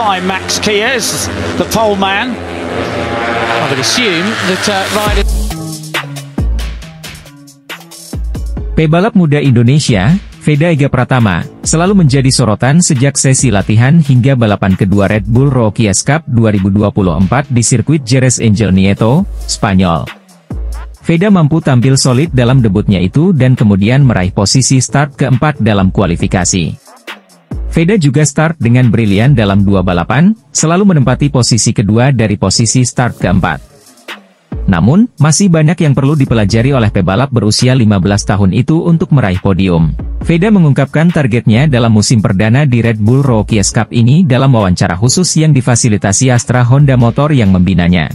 by Max Kia as the pole man. I would assume that riders. Pebalap muda Indonesia, Veda Ega Pratama, selalu menjadi sorotan sejak sesi latihan hingga balapan kedua Red Bull Rookies Cup 2024 di sirkuit Jerez Angel Nieto, Spanyol. Veda mampu tampil solid dalam debutnya itu dan kemudian meraih posisi start keempat dalam kualifikasi. Veda juga start dengan brilian dalam dua balapan, selalu menempati posisi kedua dari posisi start keempat. Namun, masih banyak yang perlu dipelajari oleh pebalap berusia 15 tahun itu untuk meraih podium. Veda mengungkapkan targetnya dalam musim perdana di Red Bull Rookies Cup ini dalam wawancara khusus yang difasilitasi Astra Honda Motor yang membinanya.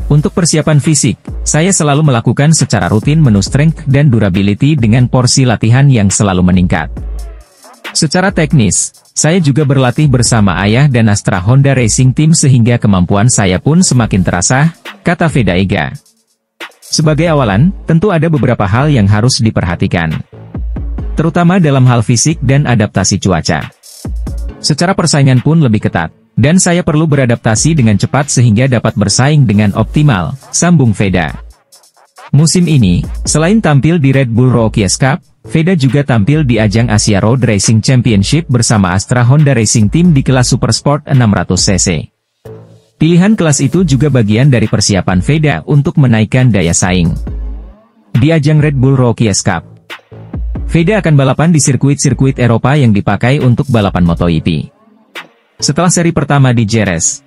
Untuk persiapan fisik, saya selalu melakukan secara rutin menu strength dan durability dengan porsi latihan yang selalu meningkat. Secara teknis, saya juga berlatih bersama ayah dan Astra Honda Racing Team sehingga kemampuan saya pun semakin terasa, kata Veda Ega. Sebagai awalan, tentu ada beberapa hal yang harus diperhatikan, terutama dalam hal fisik dan adaptasi cuaca. Secara persaingan pun lebih ketat, dan saya perlu beradaptasi dengan cepat sehingga dapat bersaing dengan optimal, sambung Veda. Musim ini, selain tampil di Red Bull Rookies Cup, Veda juga tampil di ajang Asia Road Racing Championship bersama Astra Honda Racing Team di kelas Supersport 600cc. Pilihan kelas itu juga bagian dari persiapan Veda untuk menaikkan daya saing. Di ajang Red Bull Rookies Cup, Veda akan balapan di sirkuit-sirkuit Eropa yang dipakai untuk balapan MotoGP. Setelah seri pertama di Jerez,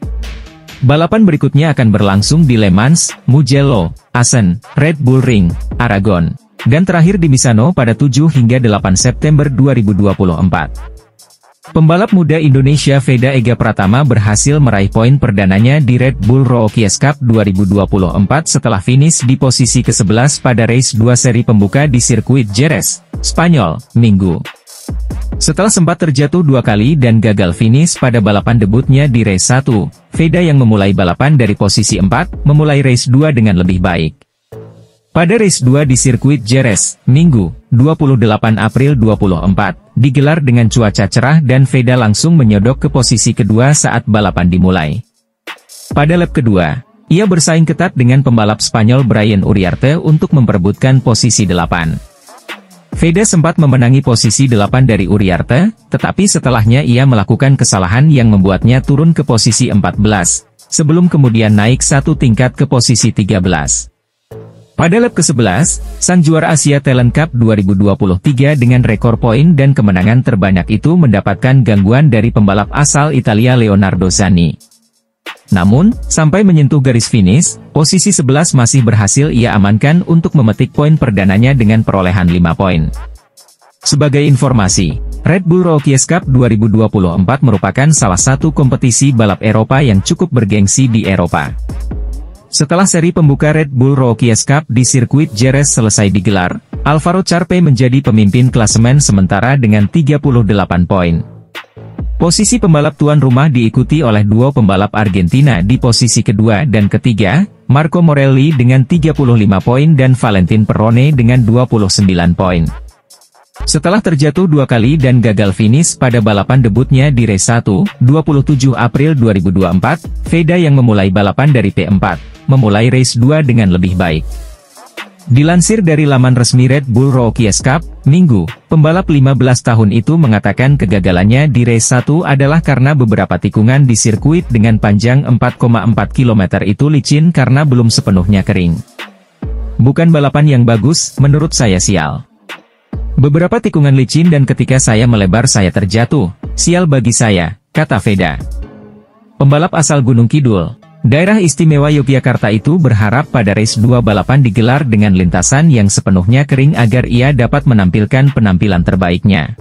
balapan berikutnya akan berlangsung di Le Mans, Mugello, Assen, Red Bull Ring, Aragon, dan terakhir di Misano pada 7 hingga 8 September 2024. Pembalap muda Indonesia Veda Ega Pratama berhasil meraih poin perdananya di Red Bull Rookies Cup 2024 setelah finish di posisi ke-11 pada race 2 seri pembuka di sirkuit Jerez, Spanyol, Minggu. Setelah sempat terjatuh dua kali dan gagal finish pada balapan debutnya di race 1, Veda yang memulai balapan dari posisi 4, memulai race 2 dengan lebih baik. Pada race 2 di sirkuit Jerez, Minggu, 28 April 2024, digelar dengan cuaca cerah dan Veda langsung menyodok ke posisi kedua saat balapan dimulai. Pada lap kedua, ia bersaing ketat dengan pembalap Spanyol Brian Uriarte untuk memperebutkan posisi 8. Veda sempat memenangi posisi 8 dari Uriarte, tetapi setelahnya ia melakukan kesalahan yang membuatnya turun ke posisi 14, sebelum kemudian naik satu tingkat ke posisi 13. Pada lap ke-11, sang juara Asia Talent Cup 2023 dengan rekor poin dan kemenangan terbanyak itu mendapatkan gangguan dari pembalap asal Italia Leonardo Zanni. Namun, sampai menyentuh garis finish, posisi 11 masih berhasil ia amankan untuk memetik poin perdananya dengan perolehan 5 poin. Sebagai informasi, Red Bull Rookies Cup 2024 merupakan salah satu kompetisi balap Eropa yang cukup bergengsi di Eropa. Setelah seri pembuka Red Bull Rookies Cup di sirkuit Jerez selesai digelar, Alvaro Charpe menjadi pemimpin klasemen sementara dengan 38 poin. Posisi pembalap tuan rumah diikuti oleh duo pembalap Argentina di posisi kedua dan ketiga, Marco Morelli dengan 35 poin dan Valentin Perrone dengan 29 poin. Setelah terjatuh dua kali dan gagal finish pada balapan debutnya di race 1, 27 April 2024, Veda yang memulai balapan dari P4, memulai race 2 dengan lebih baik. Dilansir dari laman resmi Red Bull Rookies Cup, Minggu, pembalap 15 tahun itu mengatakan kegagalannya di race 1 adalah karena beberapa tikungan di sirkuit dengan panjang 4,4 km itu licin karena belum sepenuhnya kering. Bukan balapan yang bagus, menurut saya sial. Beberapa tikungan licin dan ketika saya melebar saya terjatuh, sial bagi saya, kata Veda. Pembalap asal Gunung Kidul, Daerah Istimewa Yogyakarta itu berharap pada race 2 balapan digelar dengan lintasan yang sepenuhnya kering agar ia dapat menampilkan penampilan terbaiknya.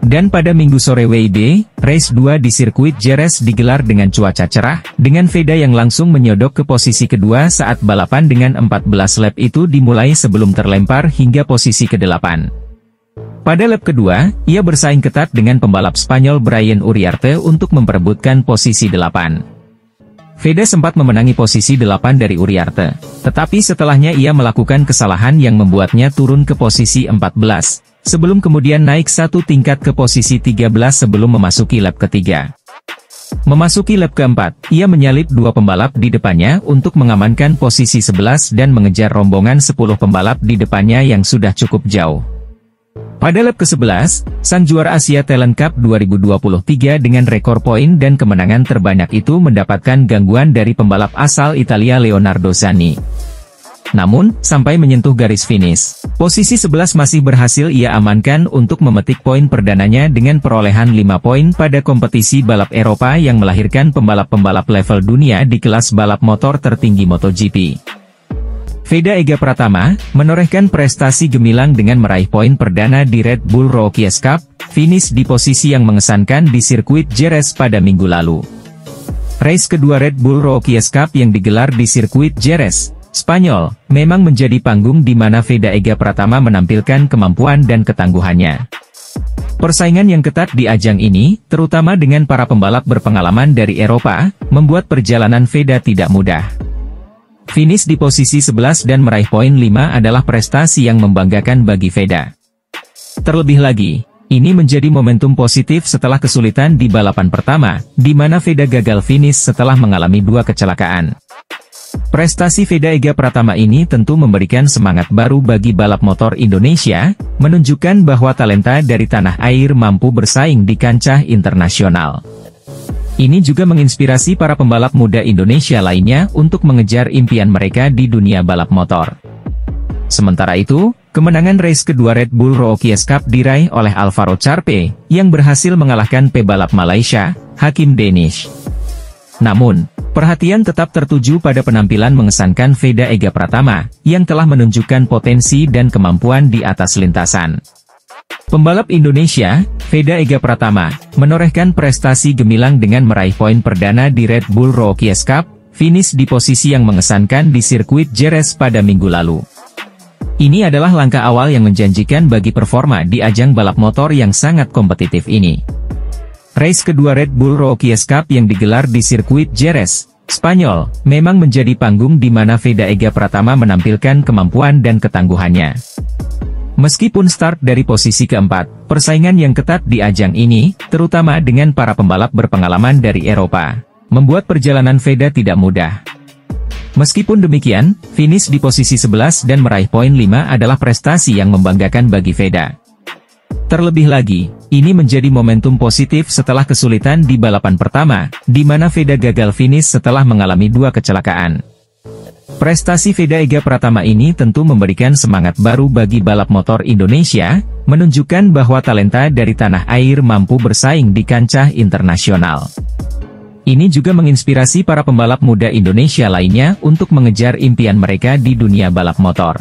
Dan pada Minggu sore WIB, race 2 di sirkuit Jerez digelar dengan cuaca cerah, dengan Veda yang langsung menyodok ke posisi kedua saat balapan dengan 14 lap itu dimulai sebelum terlempar hingga posisi ke-8. Pada lap kedua, ia bersaing ketat dengan pembalap Spanyol Brian Uriarte untuk memperebutkan posisi 8. Veda sempat memenangi posisi 8 dari Uriarte, tetapi setelahnya ia melakukan kesalahan yang membuatnya turun ke posisi 14, sebelum kemudian naik satu tingkat ke posisi 13 sebelum memasuki lap ketiga. Memasuki lap keempat, ia menyalip 2 pembalap di depannya untuk mengamankan posisi 11 dan mengejar rombongan 10 pembalap di depannya yang sudah cukup jauh. Pada lap ke-11, sang juara Asia Talent Cup 2023 dengan rekor poin dan kemenangan terbanyak itu mendapatkan gangguan dari pembalap asal Italia Leonardo Zanni. Namun, sampai menyentuh garis finish, posisi 11 masih berhasil ia amankan untuk memetik poin perdananya dengan perolehan 5 poin pada kompetisi balap Eropa yang melahirkan pembalap-pembalap level dunia di kelas balap motor tertinggi MotoGP. Veda Ega Pratama menorehkan prestasi gemilang dengan meraih poin perdana di Red Bull Rookies Cup, finish di posisi yang mengesankan di sirkuit Jerez pada minggu lalu. Race kedua Red Bull Rookies Cup yang digelar di sirkuit Jerez, Spanyol, memang menjadi panggung di mana Veda Ega Pratama menampilkan kemampuan dan ketangguhannya. Persaingan yang ketat di ajang ini, terutama dengan para pembalap berpengalaman dari Eropa, membuat perjalanan Veda tidak mudah. Finish di posisi 11 dan meraih poin 5 adalah prestasi yang membanggakan bagi Veda. Terlebih lagi, ini menjadi momentum positif setelah kesulitan di balapan pertama, di mana Veda gagal finish setelah mengalami 2 kecelakaan. Prestasi Veda Ega Pratama ini tentu memberikan semangat baru bagi balap motor Indonesia, menunjukkan bahwa talenta dari tanah air mampu bersaing di kancah internasional. Ini juga menginspirasi para pembalap muda Indonesia lainnya untuk mengejar impian mereka di dunia balap motor. Sementara itu, kemenangan race kedua Red Bull Rookies Cup diraih oleh Alvaro Charpe, yang berhasil mengalahkan pebalap Malaysia, Hakim Danish. Namun, perhatian tetap tertuju pada penampilan mengesankan Veda Ega Pratama, yang telah menunjukkan potensi dan kemampuan di atas lintasan. Pembalap Indonesia, Veda Ega Pratama, menorehkan prestasi gemilang dengan meraih poin perdana di Red Bull Rookies Cup, finish di posisi yang mengesankan di sirkuit Jerez pada minggu lalu. Ini adalah langkah awal yang menjanjikan bagi performa di ajang balap motor yang sangat kompetitif ini. Race kedua Red Bull Rookies Cup yang digelar di sirkuit Jerez, Spanyol, memang menjadi panggung di mana Veda Ega Pratama menampilkan kemampuan dan ketangguhannya. Meskipun start dari posisi keempat, persaingan yang ketat di ajang ini, terutama dengan para pembalap berpengalaman dari Eropa, membuat perjalanan Veda tidak mudah. Meskipun demikian, finish di posisi 11 dan meraih poin 5 adalah prestasi yang membanggakan bagi Veda. Terlebih lagi, ini menjadi momentum positif setelah kesulitan di balapan pertama, di mana Veda gagal finish setelah mengalami 2 kecelakaan. Prestasi Veda Ega Pratama ini tentu memberikan semangat baru bagi balap motor Indonesia, menunjukkan bahwa talenta dari tanah air mampu bersaing di kancah internasional. Ini juga menginspirasi para pembalap muda Indonesia lainnya untuk mengejar impian mereka di dunia balap motor.